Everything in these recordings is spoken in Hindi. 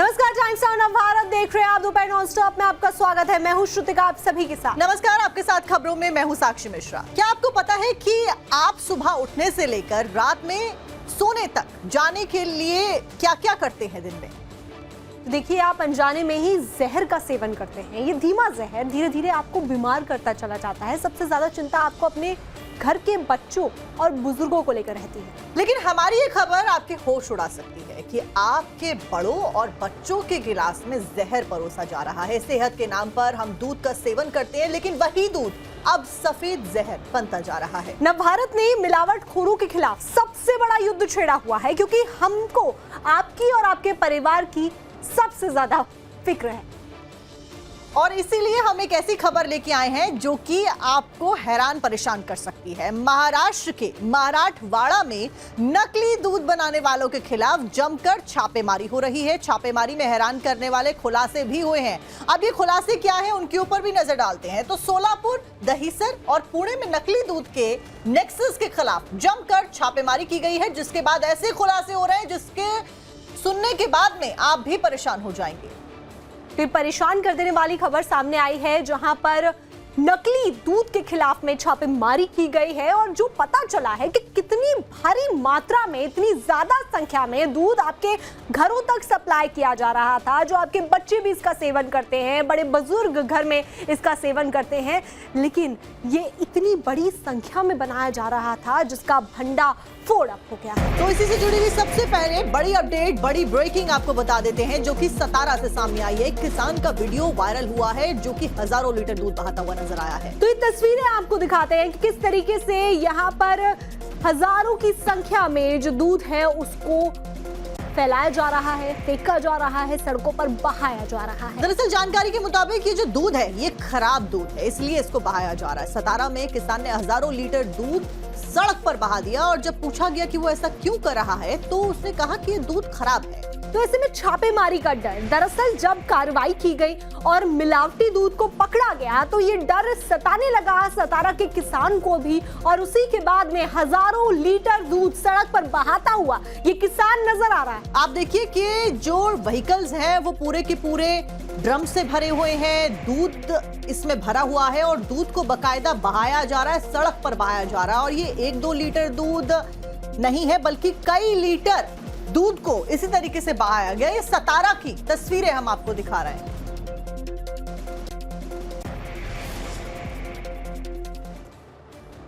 नमस्कार, टाइम्स ऑफ भारत देख रहे हैं आप दोपहर नॉन स्टॉप में। आपका स्वागत है। मैं हूं श्रुतिका, आप सभी के साथ। नमस्कार, आपके साथ खबरों में मैं हूं साक्षी मिश्रा। क्या आपको पता है कि आप सुबह उठने से लेकर रात में सोने तक जाने के लिए क्या क्या करते हैं दिन में? देखिए, आप अनजाने में ही जहर का सेवन करते हैं। ये धीमा जहर धीरे धीरे आपको बीमार करता चला जाता है। सबसे ज्यादा चिंता आपको अपने घर के बच्चों और बुजुर्गों को लेकर रहती है। लेकिन हमारी ये खबर आपके होश उड़ा सकती है कि आपके बड़ों और बच्चों के गिलास में जहर परोसा जा रहा है। सेहत के नाम पर हम दूध का सेवन करते हैं, लेकिन वही दूध अब सफेद जहर बनता जा रहा है। नवभारत ने मिलावटखोरों के खिलाफ सबसे बड़ा युद्ध छेड़ा हुआ है, क्योंकि हमको आपकी और आपके परिवार की सबसे ज्यादा फिक्र है। और इसीलिए हम एक ऐसी खबर लेके आए हैं जो कि आपको हैरान परेशान कर सकती है। महाराष्ट्र के मराठवाड़ा में नकली दूध बनाने वालों के खिलाफ जमकर छापेमारी हो रही है। छापेमारी में हैरान करने वाले खुलासे भी हुए हैं। अब ये खुलासे क्या है, उनके ऊपर भी नजर डालते हैं। तो सोलापुर, दहिसर और पुणे में नकली दूध के नेक्सस के खिलाफ जमकर छापेमारी की गई है, जिसके बाद ऐसे खुलासे हो रहे हैं जिसके सुनने के बाद में आप भी परेशान हो जाएंगे। फिर परेशान कर देने वाली खबर सामने आई है, जहां पर नकली दूध के खिलाफ में छापेमारी की गई है और जो पता चला है कि कितनी भारी मात्रा में, इतनी ज्यादा संख्या में दूध आपके घरों तक सप्लाई किया जा रहा था। जो आपके बच्चे भी इसका सेवन करते हैं, बड़े बुजुर्ग घर में इसका सेवन करते हैं, लेकिन ये इतनी बड़ी संख्या में बनाया जा रहा था जिसका भंडा फोड़ अप हो गया है। तो इसी से जुड़ी हुई सबसे पहले बड़ी अपडेट, बड़ी ब्रेकिंग आपको बता देते हैं, जो कि सतारा से सामने आई है। एक किसान का वीडियो वायरल हुआ है जो कि हजारों लीटर दूध बहाता हुआ नजर आया है। तो ये तस्वीरें आपको दिखाते हैं कि किस तरीके से यहाँ पर हजारों की संख्या में जो दूध है उसको फैलाया जा रहा है, फेंका जा रहा है, सड़कों पर बहाया जा रहा है। दरअसल जानकारी के मुताबिक ये जो दूध है ये खराब दूध है, इसलिए इसको बहाया जा रहा है। सतारा में किसान ने हजारों लीटर दूध सड़क पर बहा दिया और जब पूछा गया कि वो ऐसा क्यों कर रहा है तो उसने कहा कि ये दूध खराब है। तो ऐसे में छापेमारी का डर, दरअसल जब कार्रवाई की गई और मिलावटी दूध को पकड़ा गया तो ये डर सताने लगा सतारा के किसान को भी, और उसी के बाद में हजारों लीटर दूध सड़क पर बहाता हुआ ये किसान नजर आ रहा है। आप देखिए कि जो व्हीकल्स हैं वो पूरे के पूरे ड्रम से भरे हुए हैं, दूध इसमें भरा हुआ है और दूध को बकायदा बहाया जा रहा है, सड़क पर बहाया जा रहा है। और ये 1-2 लीटर दूध नहीं है बल्कि कई लीटर दूध को इसी तरीके से बहाया गया। ये सतारा की तस्वीरें हम आपको दिखा रहे हैं।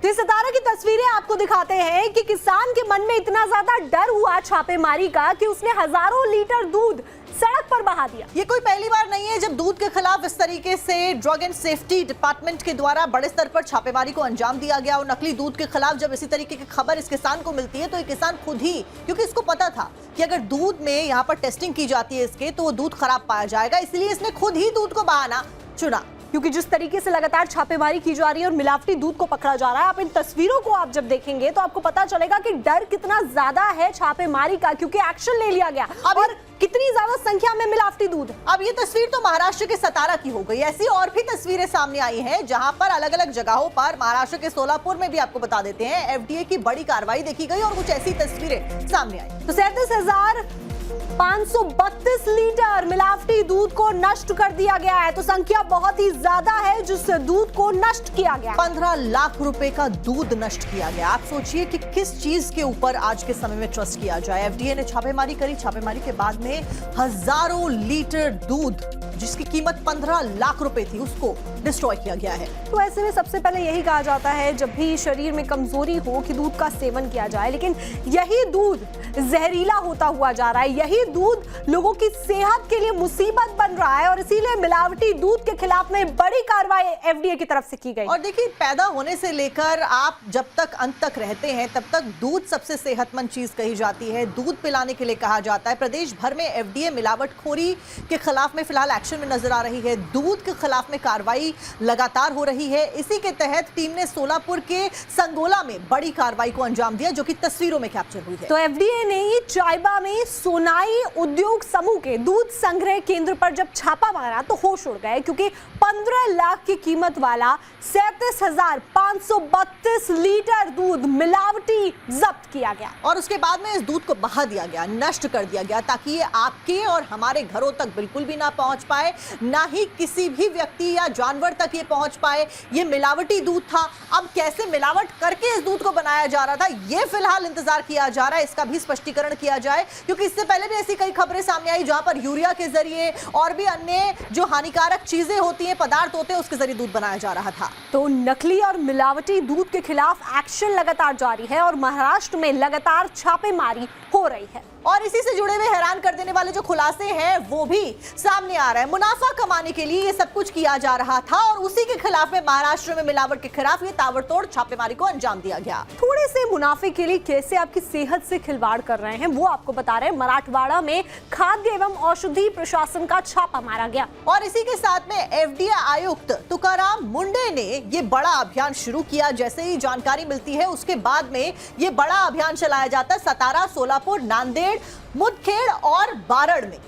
तो सतारा की तस्वीरें आपको दिखाते हैं कि किसान के मन में इतना ज्यादा डर हुआ छापेमारी का कि उसने हजारों लीटर दूध सड़क पर बहा दिया। ये कोई पहली बार नहीं है जब दूध के खिलाफ इस तरीके से ड्रग एंड सेफ्टी डिपार्टमेंट के द्वारा बड़े स्तर पर छापेमारी को अंजाम दिया गया। और नकली दूध के खिलाफ जब इसी तरीके की खबर इस किसान को मिलती है तो ये किसान खुद ही, क्योंकि इसको पता था कि अगर दूध में यहाँ पर टेस्टिंग की जाती है इसके तो वो दूध खराब पाया जाएगा, इसलिए इसने खुद ही दूध को बहाना चुना। क्योंकि जिस तरीके से लगातार छापेमारी की जा रही है और मिलावटी दूध को पकड़ा जा रहा है, आप इन तस्वीरों को आप जब देखेंगे तो आपको पता चलेगा कि डर कितना ज्यादा है छापेमारी का, क्योंकि एक्शन ले लिया गया और कितनी ज्यादा संख्या में मिलावटी दूध। अब ये तस्वीर तो महाराष्ट्र के सतारा की हो गई, ऐसी और भी तस्वीरें सामने आई हैं जहां पर अलग अलग जगहों पर, महाराष्ट्र के सोलापुर में भी आपको बता देते हैं, एफडीए की बड़ी कार्रवाई देखी गई और कुछ ऐसी तस्वीरें सामने आई। तो 37,532 लीटर मिलावटी दूध को नष्ट कर दिया गया है। तो संख्या बहुत ही ज्यादा है जिस दूध को नष्ट किया गया। 15 लाख रुपए का दूध नष्ट किया गया। आप सोचिए कि किस चीज के ऊपर आज के समय में ट्रस्ट किया जाए। एफडीए ने छापेमारी करी, छापेमारी के बाद में हजारों लीटर दूध जिसकी कीमत 15 लाख रुपए थी उसको डिस्ट्रॉय किया गया है। तो ऐसे में सबसे पहले यही कहा जाता है जब भी शरीर में कमजोरी हो कि दूध का सेवन किया जाए, लेकिन यही दूध जहरीला होता हुआ जा रहा है, यही दूध लोगों की सेहत के लिए मुसीबत बन रहा है और इसीलिए मिलावटी दूध के खिलाफ में बड़ी कार्रवाई एफडीए की तरफ से की गई। और देखिए, पैदा होने से लेकर आप जब तक अंत तक रहते हैं तब तक दूध सबसे सेहतमंद चीज कही जाती है, दूध पिलाने के लिए कहा जाता है। प्रदेश भर में एफडीए मिलावटखोरी के खिलाफ में फिलहाल एक्शन में नजर आ रही है। दूध के खिलाफ में कार्रवाई लगातार हो रही है। इसी के तहत टीम ने सोलापुर के संगोला में बड़ी कार्रवाई को अंजाम दिया, जो कि तस्वीरों में कैप्चर हुई है। तो एफडीए ने चाइबा में सोना सोनाई उद्योग समूह के दूध संग्रह केंद्र पर जब छापा मारा तो होश उड़ गए, क्योंकि 15 लाख की कीमत वाला 37,532 लीटर दूध मिलावटी जब्त किया गया और उसके बाद में इस दूध को बहा दिया गया, नष्ट कर दिया गया, ताकि ये आपके और हमारे घरों तक बिल्कुल भी ना पहुंच पाए, ना ही किसी भी व्यक्ति या जानवर तक ये पहुंच पाए। ये मिलावटी दूध था। अब कैसे मिलावट करके इस दूध को बनाया जा रहा था, ये फिलहाल इंतजार किया जा रहा है, इसका भी स्पष्टीकरण किया जाए, क्योंकि इससे पहले भी ऐसी कई खबरें सामने आई जहां पर यूरिया के जरिए और भी अन्य जो हानिकारक चीजें होती हैं, पदार्थ होते हैं, उसके जरिए दूध बनाया जा रहा था। तो नकली और मिलावटी दूध के खिलाफ एक्शन लगातार जारी है और महाराष्ट्र में लगातार छापेमारी हो रही है। और इसी से जुड़े हुए हैरान कर देने वाले जो खुलासे हैं वो भी सामने आ रहे हैं। मुनाफा कमाने के लिए ये सब कुछ किया जा रहा था और उसी के खिलाफ में महाराष्ट्र में मिलावट के खिलाफ ये ताबड़तोड़ छापेमारी को अंजाम दिया गया। थोड़े से मुनाफे के लिए कैसे आपकी सेहत से खिलवाड़ कर रहे हैं वो आपको बता रहे हैं। मराठवाड़ा में खाद्य एवं औषधि प्रशासन का छापा मारा गया और इसी के साथ में एफडीए आयुक्त तुकाराम मुंडे ने ये बड़ा अभियान शुरू किया। जैसे ही जानकारी मिलती है उसके बाद में ये बड़ा अभियान चलाया जाता है सतारा, सोलापुर, नांदेड़, मुदखेड़ और बारड़ में।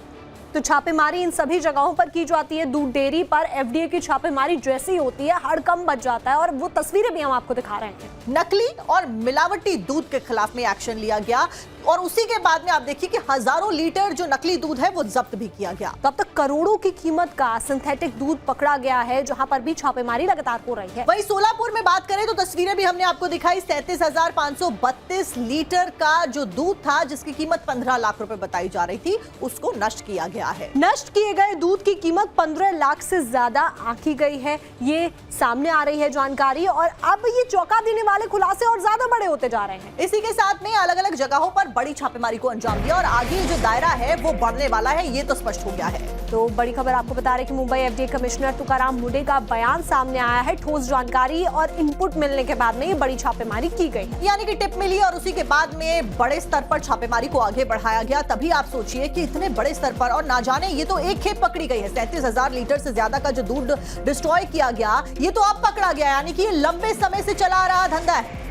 तो छापेमारी इन सभी जगहों पर की जाती है। दूध डेयरी पर एफडीए की छापेमारी जैसी होती है, हड़कंप मच जाता है और वो तस्वीरें भी हम आपको दिखा रहे हैं। नकली और मिलावटी दूध के खिलाफ में एक्शन लिया गया और उसी के बाद में आप देखिए कि हजारों लीटर जो नकली दूध है वो जब्त भी किया गया। तो अब तक करोड़ों की कीमत का सिंथेटिक दूध पकड़ा गया है, जहां पर भी छापेमारी लगातार हो रही है। वहीं सोलापुर में बात करें तो तस्वीरें भी हमने आपको दिखाई। 37,532 लीटर का जो दूध था, जिसकी कीमत 15 लाख रुपए बताई जा रही थी, उसको नष्ट किया गया है। नष्ट किए गए दूध की कीमत 15 लाख से ज्यादा आंकी गई है। ये सामने आ रही है जानकारी और अब ये चौंका देने वाले खुलासे और ज्यादा बड़े होते जा रहे हैं। इसी के साथ में अलग अलग जगहों पर बड़ी छापेमारी को अंजाम दिया और आगे जो दायरा है वो बढ़ने वाला है, ये तो स्पष्ट हो गया है। तो बड़ी खबर आपको बता रहे कि मुंबई एफडीए कमिश्नर तुकाराम मुंडे का बयान सामने आया है। ठोस जानकारी और इनपुट मिलने के बाद में ये बड़ी छापेमारी की गई है। यानी कि टिप मिली और उसी के बाद में बड़े स्तर पर छापेमारी को आगे बढ़ाया गया। तभी आप सोचिए कि इतने बड़े स्तर पर, और ना जाने ये तो एक खेप पकड़ी गई है, 37,000 लीटर से ज्यादा का जो दूध डिस्ट्रॉय किया गया, ये तो अब पकड़ा गया। यानी कि ये लंबे समय से चला आ रहा धंधा है।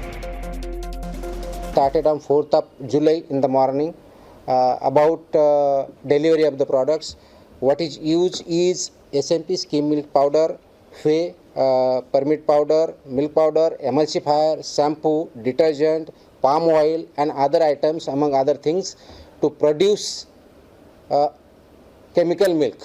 Started on 4th of July in the morning about delivery of the products. What is used is SMP skim milk powder, whey, permit powder, milk powder, emulsifier, shampoo, detergent, palm oil and other items among other things to produce chemical milk.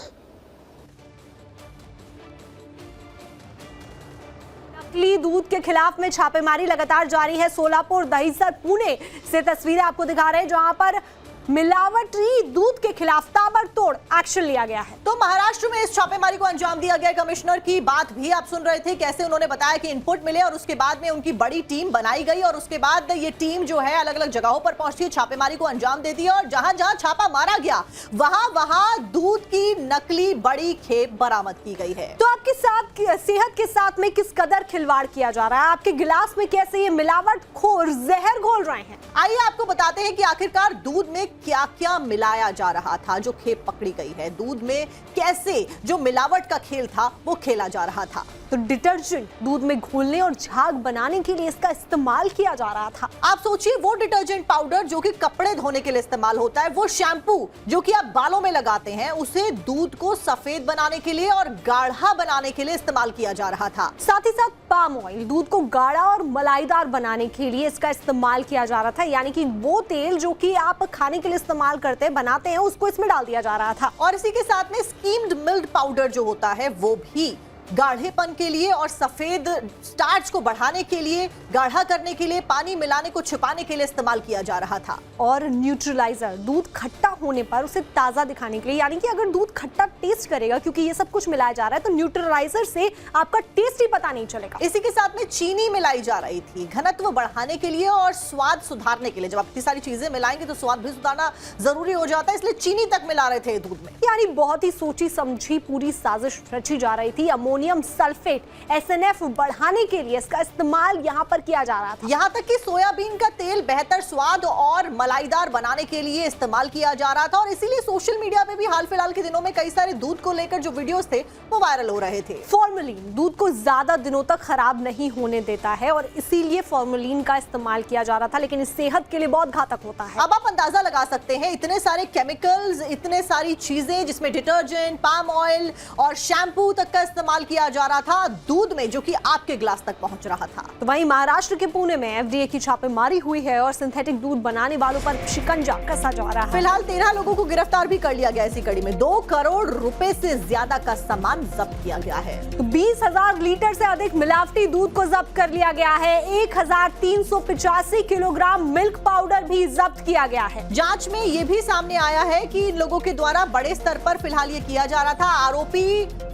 नकली दूध के खिलाफ में छापेमारी लगातार जारी है। सोलापुर, दहिसर, पुणे से तस्वीरें आपको दिखा रहे हैं, जहां पर मिलावटी दूध के खिलाफ ताबड़तोड़ एक्शन लिया गया है। तो महाराष्ट्र में इस छापेमारी को अंजाम दिया गया। कमिश्नर की बात भी आप सुन रहे थे, कैसे उन्होंने बताया कि इनपुट मिले और उसके बाद में उनकी बड़ी टीम बनाई गई और उसके बाद ये टीम जो है अलग अलग जगहों पर पहुंची, छापेमारी को अंजाम दे दिया और जहां जहां छापा मारा गया वहां दूध की नकली बड़ी खेप बरामद की गई है। तो आपके साथ सेहत के साथ में किस कदर खिलवाड़ किया जा रहा है, आपके गिलास में कैसे ये मिलावट खोर जहर घोल रहे हैं, आइए आपको बताते हैं कि आखिरकार दूध में क्या क्या मिलाया जा रहा था जो खेप पकड़ी गई है। दूध में कैसे जो मिलावट का खेल था वो खेला जा रहा था। तो डिटर्जेंट दूध में घोलने और झाग बनाने के लिए इसका इस्तेमाल किया जा रहा था। आप सोचिए, वो डिटर्जेंट पाउडर जो कि कपड़े धोने के लिए इस्तेमाल होता है, वो शैम्पू जो कि आप बालों में लगाते हैं, उसे दूध को सफेद बनाने के लिए और गाढ़ा बनाने के लिए इस्तेमाल किया जा रहा था। साथ ही साथ पाम ऑयल दूध को गाढ़ा और मलाईदार बनाने के लिए इसका इस्तेमाल किया जा रहा था। यानी कि वो तेल जो कि आप खाने के लिए इस्तेमाल करते हैं, बनाते हैं, उसको इसमें डाल दिया जा रहा था। और इसी के साथ में स्कीम्ड मिल्क पाउडर जो होता है वो भी गाढ़ेपन के लिए और सफेद स्टार्च को बढ़ाने के लिए, गाढ़ा करने के लिए, पानी मिलाने को छिपाने के लिए इस्तेमाल किया जा रहा था। और न्यूट्रलाइजर दूध खट्टा होने पर उसे ताजा दिखाने के लिए, यानी कि अगर दूध खट्टा टेस्ट करेगा, क्योंकि ये सब कुछ मिलाया जा रहा है, तो न्यूट्रलाइजर से आपका टेस्ट ही पता नहीं चलेगा। इसी के साथ में चीनी मिलाई जा रही थी घनत्व बढ़ाने के लिए और स्वाद सुधारने के लिए। जब आप इतनी सारी चीजें मिलाएंगे तो स्वाद भी सुधारना जरूरी हो जाता है, इसलिए चीनी तक मिला रहे थे दूध में। यानी बहुत ही सोची समझी पूरी साजिश रची जा रही थी। अमोनिया अमोनियम सल्फेट SNF बढ़ाने के लिए इसका इस्तेमाल यहाँ पर किया जा रहा था। यहाँ तक कि सोयाबीन का तेल बेहतर स्वाद और मलाईदार बनाने के लिए इस्तेमाल किया जा रहा था और इसीलिए सोशल मीडिया पे भी हाल फिलहाल के दिनों में कई सारे दूध को लेकर जो वीडियोस थे वो वायरल हो रहे थे। फॉर्मेलिन दूध को ज्यादा दिनों तक खराब नहीं होने देता है और इसीलिए फॉर्मेलिन का इस्तेमाल किया जा रहा था, लेकिन इस सेहत के लिए बहुत घातक होता है। अब आप अंदाजा लगा सकते हैं, इतने सारे केमिकल्स, इतने सारी चीजें जिसमें डिटर्जेंट, पाम ऑयल और शैम्पू तक का इस्तेमाल किया जा रहा था दूध में, जो कि आपके गिलास तक पहुंच रहा था। तो वहीं महाराष्ट्र के पुणे में FDA की छापेमारी हुई है और सिंथेटिक दूध बनाने वालों पर शिकंजा कसा जा रहा है। फिलहाल 13 लोगों को गिरफ्तार भी कर लिया गया। इसी कड़ी में 2 करोड़ रुपए से ज्यादा का सामान जब्त किया गया है। तो 20,000 लीटर से अधिक मिलावटी दूध को जब्त कर लिया गया है। 1,385 किलोग्राम मिल्क पाउडर भी जब्त किया गया है। जांच में यह भी सामने आया है कि इन लोगों के द्वारा बड़े स्तर पर फिलहाल ये किया जा रहा था। आरोपी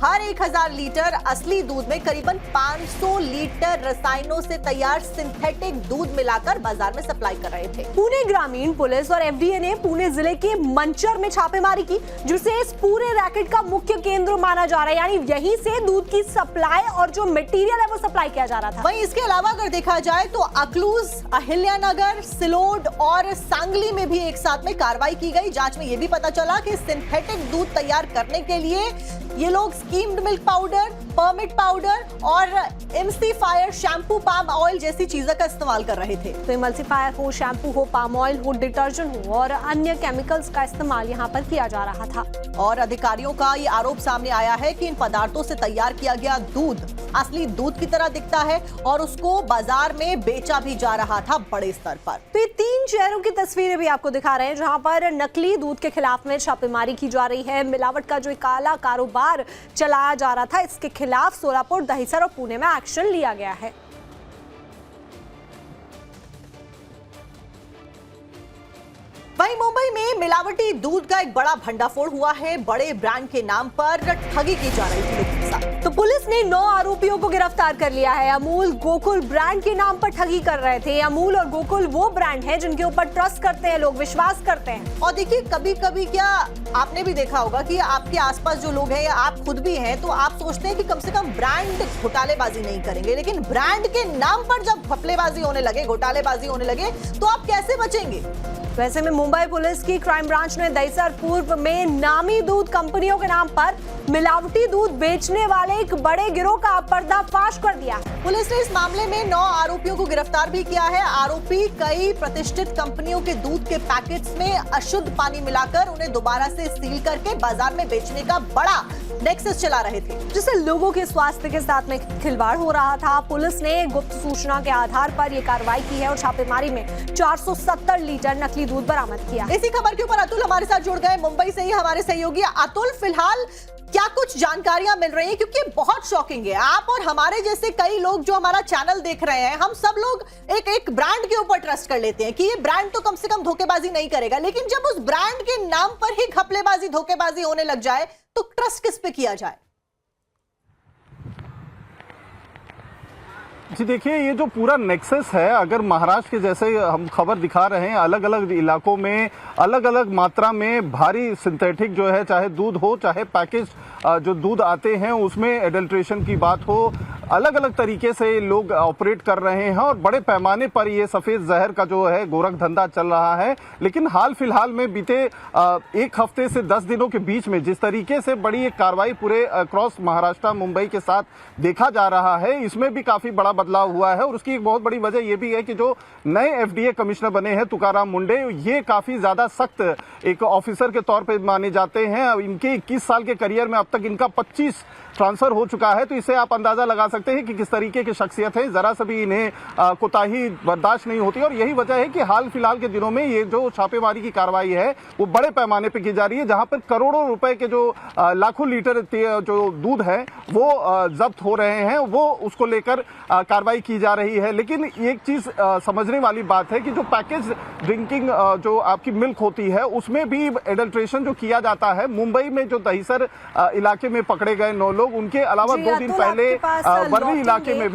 हर 1,000 लीटर असली दूध में करीबन 500 लीटर रसायनों से तैयार सिंथेटिक दूध मिलाकर बाजार में सप्लाई कर रहे थे। पुणे ग्रामीण पुलिस और FDA ने पुणे जिले के मंचर में छापेमारी की, जिसे इस पूरे रैकेट का मुख्य केंद्र माना जा रहा है। यानी यहीं से दूध की सप्लाई और जो मटेरियल है वो सप्लाई किया जा रहा था। वहीं इसके अलावा अगर देखा जाए तो अकलूज, अहिल्यानगर, सिलोड और सांगली में भी एक साथ में कार्रवाई की गई। जांच में यह भी पता चला कि सिंथेटिक दूध तैयार करने के लिए ये लोग schemed milk powder, permit powder और एमसीफायर, शैम्पू, पाम ऑयल जैसी चीजों का इस्तेमाल कर रहे थे। तो एमल्सिफायर हो, शैम्पू हो, पाम ऑयल हो, डिटर्जेंट हो और अन्य केमिकल्स का इस्तेमाल यहाँ पर किया जा रहा था। और अधिकारियों का ये आरोप सामने आया है कि इन पदार्थों से तैयार किया गया दूध असली दूध की तरह दिखता है और उसको बाजार में बेचा भी जा रहा था बड़े स्तर पर। तो ये 3 शहरों की तस्वीरें भी आपको दिखा रहे हैं जहां पर नकली दूध के खिलाफ में छापेमारी की जा रही है। मिलावट का जो काला कारोबार चलाया जा रहा था, इसके खिलाफ सोलापुर, दहिसर और पुणे में एक्शन लिया गया है। वहीं मुंबई में मिलावटी दूध का एक बड़ा भंडाफोड़ हुआ है। बड़े ब्रांड के नाम पर ठगी की जा रही थी लोगों के साथ। तो पुलिस ने 9 आरोपियों को गिरफ्तार कर लिया है। अमूल, गोकुल ब्रांड के नाम पर ठगी कर रहे थे। अमूल और गोकुल वो ब्रांड है जिनके ऊपर ट्रस्ट करते हैं लोग, विश्वास करते हैं। और देखिए, कभी कभी क्या आपने भी देखा होगा कि आपके आसपास जो लोग हैं या आप खुद भी हैं, तो आप सोचते हैं कि कम से कम ब्रांड घोटालेबाजी नहीं करेंगे, लेकिन ब्रांड के नाम पर जब घपलेबाजी होने लगे, घोटालेबाजी होने लगे, तो आप कैसे बचेंगे? वैसे में मुंबई पुलिस की क्राइम ब्रांच ने दहिसर पूर्व में नामी दूध कंपनियों के नाम पर मिलावटी दूध बेचने वाले एक बड़े गिरोह का पर्दाफाश कर दिया। पुलिस ने इस मामले में 9 आरोपियों को गिरफ्तार भी किया है। आरोपी कई प्रतिष्ठित कंपनियों के दूध के पैकेट्स में अशुद्ध पानी मिलाकर उन्हें दोबारा से सील करके बाजार में बेचने का बड़ा नेक्सस चला रहे थे, जिससे लोगों के स्वास्थ्य के साथ में खिलवाड़ हो रहा था। पुलिस ने गुप्त सूचना के आधार पर यह कार्रवाई की है और छापेमारी में 470 लीटर नकली दूध बरामद किया। इसी खबर के ऊपर अतुल हमारे साथ जुड़ गए मुंबई से ही हमारे सहयोगी। अतुल, फिलहाल क्या कुछ जानकारियां मिल रही हैं, क्योंकि बहुत शॉकिंग है। आप और हमारे जैसे कई लोग जो हमारा चैनल देख रहे हैं, हम सब लोग एक ब्रांड के ऊपर ट्रस्ट कर लेते हैं कि ये ब्रांड तो कम से कम धोखेबाजी नहीं करेगा, लेकिन जब उस ब्रांड के नाम पर ही घपलेबाजी, धोखेबाजी होने लग जाए तो ट्रस्ट किस पे किया जाए? जी देखिए, ये जो पूरा नेक्सस है, अगर महाराष्ट्र के जैसे हम खबर दिखा रहे हैं, अलग अलग इलाकों में अलग अलग मात्रा में भारी सिंथेटिक जो है, चाहे दूध हो चाहे पैकेज जो दूध आते हैं उसमें एडल्ट्रेशन की बात हो, अलग अलग तरीके से लोग ऑपरेट कर रहे हैं और बड़े पैमाने पर ये सफेद जहर का जो है गोरख धंधा चल रहा है। लेकिन हाल फिलहाल में बीते 1 हफ्ते से 10 दिनों के बीच में जिस तरीके से बड़ी एक कार्रवाई पूरे अक्रॉस महाराष्ट्र, मुंबई के साथ देखा जा रहा है, इसमें भी काफी बड़ा बदलाव हुआ है। और उसकी एक बहुत बड़ी वजह यह भी है कि जो नए FDA कमिश्नर बने हैं तुकाराम मुंडे, ये काफी ज्यादा सख्त एक ऑफिसर के तौर पर माने जाते हैं। इनके 21 साल के करियर में अब तक इनका 25 ट्रांसफर हो चुका है, तो इससे आप अंदाजा लगा सकते हैं कि किस तरीके की शख्सियत है। जरा सा भी इन्हें कोताही बर्दाश्त नहीं होती और यही वजह है कि हाल फिलहाल के दिनों में ये जो छापेमारी की कार्रवाई है वो बड़े पैमाने पर की जा रही है, जहां पर करोड़ों रुपए के जो लाखों लीटर जो दूध है वो जब्त हो रहे हैं, वो उसको लेकर कार्रवाई की जा रही है। लेकिन एक चीज समझने वाली बात है कि जो पैकेज ड्रिंकिंग जो आपकी मिल्क होती है उसमें भी एडल्ट्रेशन जो किया जाता है। मुंबई में जो दहिसर इलाके में पकड़े गए 9 लोग, उनके अलावा 2 दिन पहले वर्ली इलाके में भी